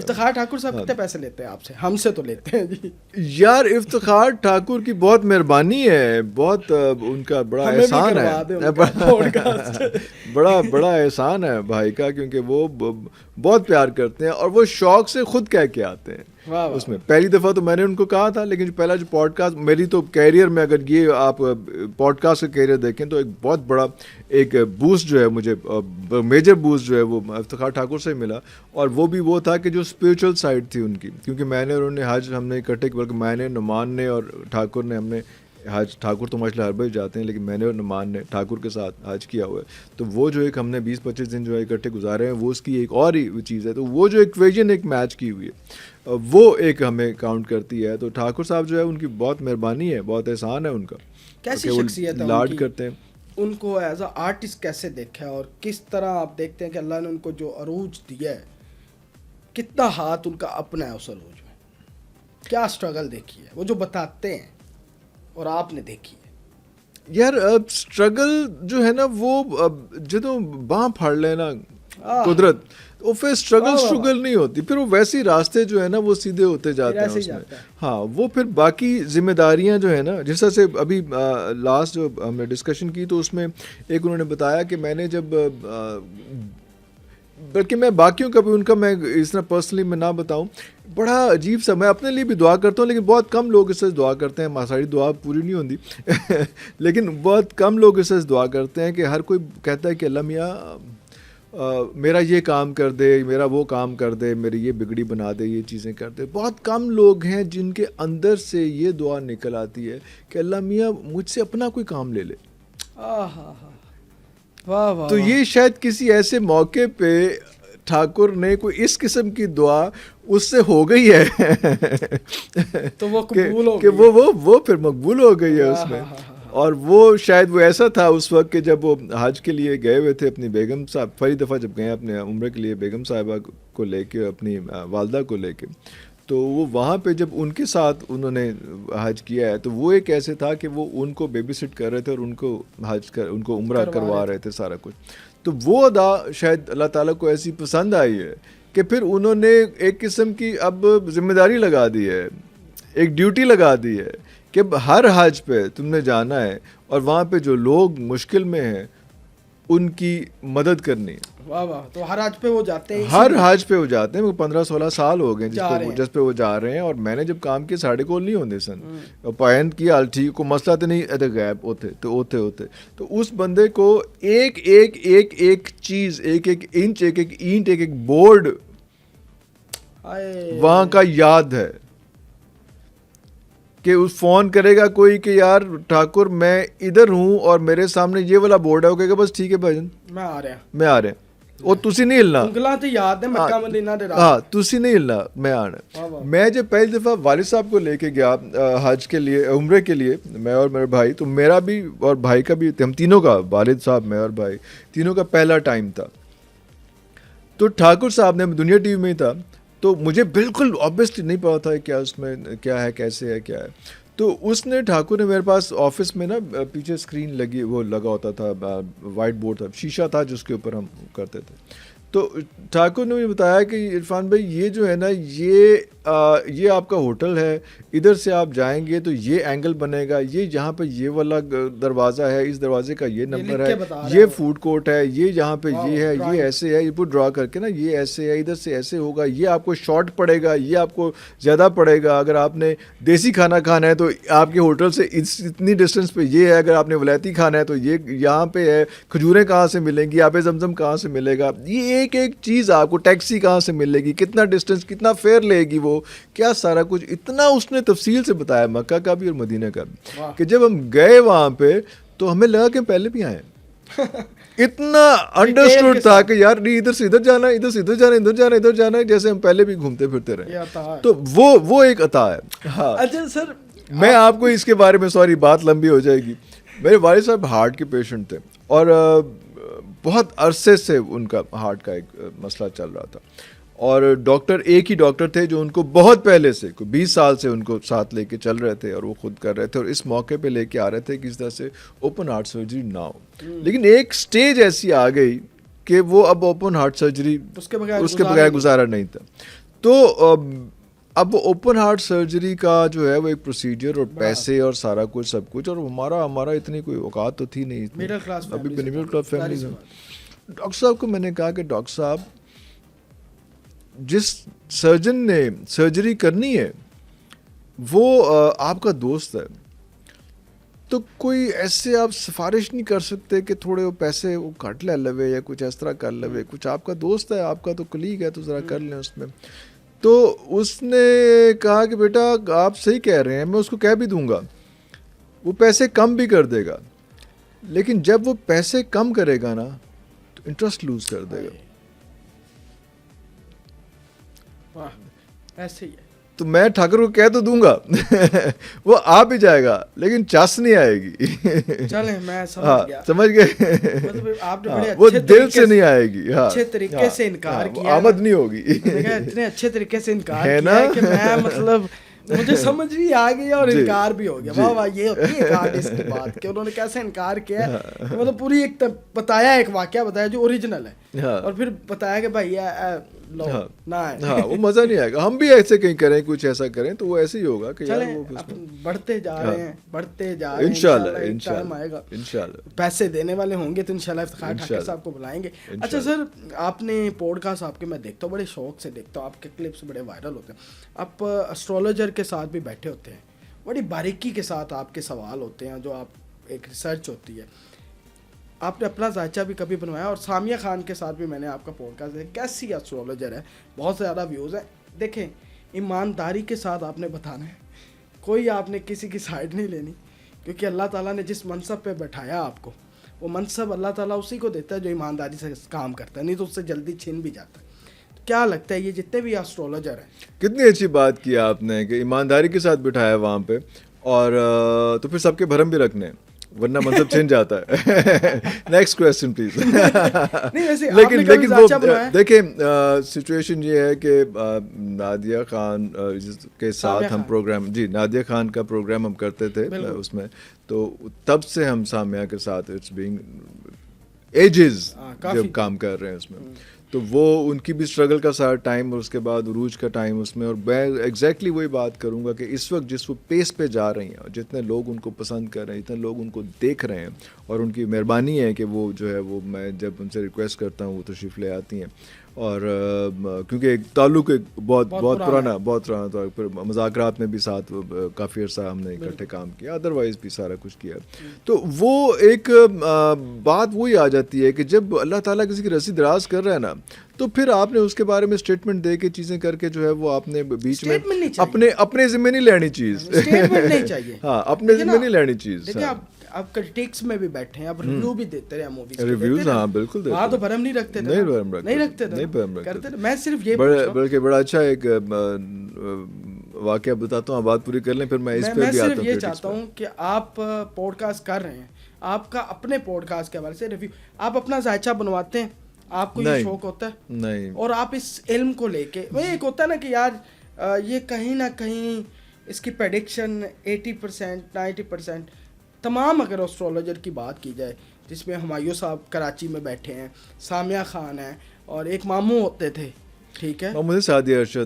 افتخار ٹھاکر صاحب کتنے پیسے لیتے ہیں آپ سے؟ ہم سے تو لیتے ہیں جی یار افتخار ٹھاکر کی بہت مہربانی ہے, بہت ان کا بڑا احسان ہے, بڑا احسان ہے بھائی کا, کیونکہ وہ بہت پیار کرتے ہیں اور وہ شوق سے خود کہہ کے آتے ہیں اس میں. پہلی دفعہ تو میں نے ان کو کہا تھا, لیکن پہلا جو پوڈ کاسٹ میری تو کیریئر میں, اگر یہ آپ پوڈ کاسٹ کا کیریئر دیکھیں تو ایک بہت بڑا ایک بوسٹ جو ہے مجھے, میجر بوسٹ جو ہے وہ افتخار ٹھاکر سے ملا, اور وہ بھی وہ تھا کہ جو اسپریچول سائڈ تھی ان کی, کیونکہ میں نے اور انہوں نے حج ہم نے اکٹھے, بلکہ میں نے, نعمان نے اور ٹھاکر نے, ہم نے حج, ٹھاکر تو ماشاء اللہ ہر بار جاتے ہیں لیکن میں نے اور نعمان نے ٹھاکر کے ساتھ حج کیا ہوا ہے, تو وہ جو ایک ہم نے 20-25 دن جو ہے اکٹھے گزارے ہیں, وہ اس کی ایک اور ہی چیز ہے. تو وہ جو ایکویژن ایک میچ کی ہوئی ہے وہ ایک ہمیں کاؤنٹ کرتی ہے. تو ٹھاکر صاحب جو ہے ان کی بہت مہربانی ہے, بہت احسان ہے ان کا. کیسی شخصیت ہے لاڈ کرتے ہیں ان کو, ایز اے آرٹسٹ کیسے دیکھا ہے, اور کس طرح آپ دیکھتے ہیں کہ اللہ نے ان کو جو عروج دیا ہے, کتنا ہاتھ ان کا اپنا ہے اس عروج میں, کیا اسٹرگل دیکھی ہے وہ جو بتاتے ہیں اور آپ نے دیکھی ہے؟ یار اسٹرگل جو ہے نا وہ جدوں باں پھاڑ لینا قدرت, وہ پھر اسٹرگل نہیں ہوتی, پھر وہ ویسے راستے جو ہے نا وہ سیدھے ہوتے جاتے ہیں اس میں. ہاں وہ پھر باقی ذمہ داریاں جو ہے نا, جس طرح سے ابھی لاسٹ جو ہم نے ڈسکشن کی تو اس میں ایک انہوں نے بتایا کہ میں نے جب, بلکہ میں باقیوں کا بھی ان کا میں اس طرح پرسنلی میں نہ بتاؤں, بڑا عجیب سا, میں اپنے لیے بھی دعا کرتا ہوں لیکن بہت کم لوگ اس سے دعا کرتے ہیں, ساری دعا پوری نہیں ہوتی لیکن بہت کم لوگ اس سے دعا کرتے ہیں کہ ہر کوئی کہتا ہے کہ اللہ میاں میرا یہ کام کر دے, میرا وہ کام کر دے, میری یہ بگڑی بنا دے, یہ چیزیں کر دے. بہت کم لوگ ہیں جن کے اندر سے یہ دعا نکل آتی ہے کہ اللہ میاں مجھ سے اپنا کوئی کام لے لے. تو یہ شاید کسی ایسے موقع پہ ٹھاکر نے کوئی اس قسم کی دعا اس سے ہو گئی ہے تو وہ قبول ہو کہ وہ پھر مقبول ہو گئی ہے اس میں. اور وہ شاید وہ ایسا تھا اس وقت کہ جب وہ حج کے لیے گئے ہوئے تھے اپنی بیگم صاحب, پہلی دفعہ جب گئے اپنے عمرے کے لیے بیگم صاحبہ کو لے کے, اپنی والدہ کو لے کے, تو وہ وہاں پہ جب ان کے ساتھ انہوں نے حج کیا ہے تو وہ ایک ایسے تھا کہ وہ ان کو بیبی سٹ کر رہے تھے اور ان کو عمرہ کروا رہے تھے سارا کچھ. تو وہ ادا شاید اللہ تعالیٰ کو ایسی پسند آئی ہے کہ پھر انہوں نے ایک قسم کی اب ذمہ داری لگا دی ہے, ایک ڈیوٹی لگا دی ہے کہ ہر حج پہ تم نے جانا ہے اور وہاں پہ جو لوگ مشکل میں ہیں ان کی مدد کرنی ہے. واہ واہ. تو ہر حج پہ وہ جاتے ہیں, ہر حج پہ وہ جاتے ہیں, وہ 15-16 سال ہو گئے جس پہ وہ جا رہے ہیں. اور میں نے جب کام کیا ساڑھے کول نہیں ہوتے سن, پائن کیا ٹھیک کو مسئلہ تو نہیں ادھر غائب ہوتے تو اس بندے کو ایک چیز, ایک انچ, ایک اینٹ, ایک بورڈ وہاں کا یاد ہے کہ اس فون کرے گا کوئی کہ یار ٹھاکر میں ادھر ہوں اور میرے سامنے یہ والا بورڈ ہے, وہ کہے گا بس ٹھیک ہے بھائی جان میں آ رہا اور تسی نہیں ہلنا, ہاں تسی نہیں ہلنا, میں آنا. میں جب پہلی دفعہ والد صاحب کو لے کے گیا حج کے لیے, عمرے کے لیے, میں اور میرے بھائی, تو میرا بھی اور بھائی کا بھی, ہم تینوں کا, والد صاحب, میں اور بھائی, تینوں کا پہلا ٹائم تھا. تو ٹھاکر صاحب نے دنیا ٹی وی میں ہی تھا, تو مجھے بالکل آبویسلی نہیں پتا تھا کیا اس میں کیا ہے, کیسے ہے, کیا ہے. تو اس نے, ٹھاکر نے میرے پاس آفس میں نا پیچھے اسکرین لگی, وہ لگا ہوتا تھا, وائٹ بورڈ تھا, شیشہ تھا جس کے اوپر ہم کرتے تھے. تو ٹھاکر نے مجھے بتایا کہ عرفان بھائی یہ جو ہے نا یہ آپ کا ہوٹل ہے, ادھر سے آپ جائیں گے تو یہ اینگل بنے گا, یہ جہاں پہ یہ والا دروازہ ہے, اس دروازے کا یہ نمبر ہے, یہ فوڈ کورٹ ہے, یہ جہاں پہ یہ ہے, یہ ایسے ہے, یہ پورا ڈرا کر کے نا, یہ ایسے ہے, ادھر سے ایسے ہوگا, یہ آپ کو شارٹ پڑے گا, یہ آپ کو زیادہ پڑے گا. اگر آپ نے دیسی کھانا کھانا ہے تو آپ کے ہوٹل سے اتنی ڈسٹینس پہ یہ ہے, اگر آپ نے ولایتی کھانا ہے تو یہ یہاں پہ ہے, کھجوریں کہاں سے ملیں گی, آب زمزم کہاں سے ملے گا, یہ ایک چیز آپ کو, ٹیکسی کہاں سے ملے گی, کتنا ڈسٹینس, کتنا فیئر لے گی وہ, کیا سارا کچھ اتنا اس نے تفصیل سے بتایا, مکہ کا بھی اور مدینہ کا بھی, کہ جب ہم گئے وہاں پہ تو ہمیں لگا کہ پہلے بھی آئے. اتنا انڈرسٹوڈ تھا کہ یار نہیں, ادھر سے ادھر جانا ہے, ادھر سے ادھر جانا ہے, ادھر جانا ہے, جیسے ہم پہلے بھی گھومتے پھرتے رہے. تو وہ ایک عطا ہے. ہاں اچھا سر, میں آپ کو اس کے بارے میں, سوری بات لمبی ہو جائے گی, میرے والد صاحب ہارٹ کے پیشنٹ تھے اور بہت عرصے سے ان کا ہارٹ کا ایک مسئلہ چل رہا تھا, اور ڈاکٹر ایک ہی ڈاکٹر تھے جو ان کو بہت پہلے سے, کوئی 20 سال سے ان کو ساتھ لے کے چل رہے تھے اور وہ خود کر رہے تھے, اور اس موقع پہ لے کے آ رہے تھے کہ اس طرح سے اوپن ہارٹ سرجری نہ ہو. لیکن ایک سٹیج ایسی آ گئی کہ وہ اب اوپن ہارٹ سرجری اس کے بغیر گزارا نہیں تھا. تو اب وہ اوپن ہارٹ سرجری کا جو ہے وہ ایک پروسیجر اور پیسے اور سارا کچھ سب کچھ، اور ہمارا اتنی کوئی اوقات تو تھی نہیں، مڈل کلاس ابھی بھی مڈل کلاس فیملی سے. ڈاکٹر صاحب کو میں نے کہا کہ ڈاکٹر صاحب جس سرجن نے سرجری کرنی ہے وہ آپ کا دوست ہے، تو کوئی ایسے آپ سفارش نہیں کر سکتے کہ تھوڑے وہ پیسے وہ کٹ لے لوے یا کچھ اس طرح کر لوے، کچھ آپ کا دوست ہے، آپ کا تو کلیگ ہے، تو ذرا کر لیں اس میں. تو اس نے کہا کہ بیٹا آپ صحیح کہہ رہے ہیں، میں اس کو کہہ بھی دوں گا، وہ پیسے کم بھی کر دے گا، لیکن جب وہ پیسے کم کرے گا نا تو انٹرسٹ لوز کر دے گا. ایسے ہی ہے. تو میں ٹھاکر کو کہہ تو دوں گا وہ آ بھی جائے گا لیکن چاس نہیں آئے گی. چلیں میں سمجھ گیا، سمجھ گئے، مطلب آپ نے بڑے وہ اچھے دل سے نہیں آئے گی، اچھے طریقے سے انکار کیا، آمد نہیں ہوگی. اتنے اچھے طریقے سے انکار کیا ہے کہ میں مطلب مجھے سمجھ بھی آ گئی اور انکار بھی ہو گیا. واہ واہ، یہ ہوتی ہے ایک آرٹسٹ کی بات کہ انہوں نے کیسے انکار کیا ہے. مطلب پوری ایک بتایا، ایک واقعہ بتایا جو اوریجنل ہے، اور پھر بتایا کہ بھائی لو نہ ہے. ہاں وہ مزہ نہیں آئے گا. ہم بھی ایسے کہیں کریں، کچھ ایسا کریں تو وہ ایسے ہی ہوگا کہ یار وہ بڑھتے جا رہے ہیں، بڑھتے جا رہے ہیں، انشاءاللہ آئے گا، انشاءاللہ پیسے دینے والے ہوں گے تو انشاءاللہ افتخار ٹھاکر صاحب کو بلائیں گے. اچھا سر، آپ نے پوڈ کاسٹ آپ کے میں دیکھتا ہوں، بڑے شوق سے دیکھتا ہوں، آپ کے کلپس بڑے وائرل ہوتے ہیں. آپ اسٹرولوجر کے ساتھ بھی بیٹھے ہوتے ہیں، بڑی باریکی کے ساتھ آپ کے سوال ہوتے ہیں، جو آپ ایک ریسرچ ہوتی ہے. آپ نے اپنا ذائچہ بھی کبھی بنوایا، اور سامیہ خان کے ساتھ بھی میں نے آپ کا پوڈ کاسٹ دیکھا. کیسی اسٹرولوجر ہے، بہت زیادہ ویوز ہیں. دیکھیں ایمانداری کے ساتھ آپ نے بتانا ہے، کوئی آپ نے کسی کی سائڈ نہیں لینی، کیونکہ اللہ تعالیٰ نے جس منصب پہ بٹھایا آپ کو، وہ منصب اللہ تعالیٰ اسی کو دیتا ہے جو ایمانداری سے کام کرتا ہے، نہیں تو اس سے جلدی چھن بھی جاتا ہے. کیا لگتا ہے یہ جتنے بھی اسٹرولوجر ہیں، کتنی اچھی بات کی آپ نے کہ ایمانداری کے ساتھ بٹھایا وہاں پہ، اور تو پھر سب کے بھرم بھی رکھنے، ورنہ منصب چھن جاتا ہے. Next question please. لیکن وہ دیکھیں سچویشن یہ ہے کہ نادیہ خان کے ساتھ ہم پروگرام، جی نادیہ خان کا پروگرام ہم کرتے تھے اس میں، تو تب سے ہم سامیہ کے ساتھ اٹس بینگ ایجز جب کام کر رہے ہیں اس میں. تو وہ ان کی بھی اسٹرگل کا سارا ٹائم، اور اس کے بعد عروج کا ٹائم اس میں. اور میں ایگزیکٹلی وہی بات کروں گا کہ اس وقت جس وہ پیس پہ جا رہی ہیں، اور جتنے لوگ ان کو پسند کر رہے ہیں، جتنے لوگ ان کو دیکھ رہے ہیں، اور ان کی مہربانی ہے کہ وہ جو ہے وہ میں جب ان سے ریکویسٹ کرتا ہوں وہ تشریف لے آتی ہیں. اور کیونکہ ایک تعلق ایک بہت پرانا تھا، پھر مذاکرات میں بھی ساتھ کافی عرصہ ہم نے اکٹھے کام کیا، ادروائز بھی سارا کچھ کیا. تو وہ ایک بات وہی آ جاتی ہے کہ جب اللہ تعالیٰ کسی کی رسی دراز کر رہا ہے نا، تو پھر آپ نے اس کے بارے میں اسٹیٹمنٹ دے کے چیزیں کر کے جو ہے وہ آپ نے بیچ میں اپنے ذمہ نہیں لینی چیز. ہاں اپنے ذمہ نہیں لینی چیز. آپ کرٹیکس میں بھی بیٹھے ہیں، آپ ریویو بھی دیتے رہے موویز کے، ریویوز ہاں بالکل دیتے ہیں. وہاں تو بھرم نہیں رکھتے تھے، نہیں رکھتے تھے. میں صرف یہ بلکہ بڑا اچھا ایک واقعہ بتاتا ہوں، بات پوری کر لیں پھر میں اس پہ بھی آتا ہوں. میں صرف یہ چاہتا ہوں کہ آپ پوڈ کاسٹ کر رہے ہیں، آپ کا اپنے پوڈ کاسٹ کے حوالے سے ریویو، آپ اپنا ذائچہ بنواتے ہیں، آپ کو یہ شوق ہوتا ہے نہیں، اور آپ اس علم کو لے کے، وہ ایک ہوتا ہے نا کہ یار یہ کہیں نہ کہیں اس کی پریڈکشن 80% 90%، تمام اگر اسٹرولوجر کی بات کی جائے، جس میں ہمایوں صاحب کراچی میں بیٹھے ہیں، سامیہ خان ہیں، اور ایک ماموں ہوتے تھے، ٹھیک ہے، مجھے سعدیہ ارشد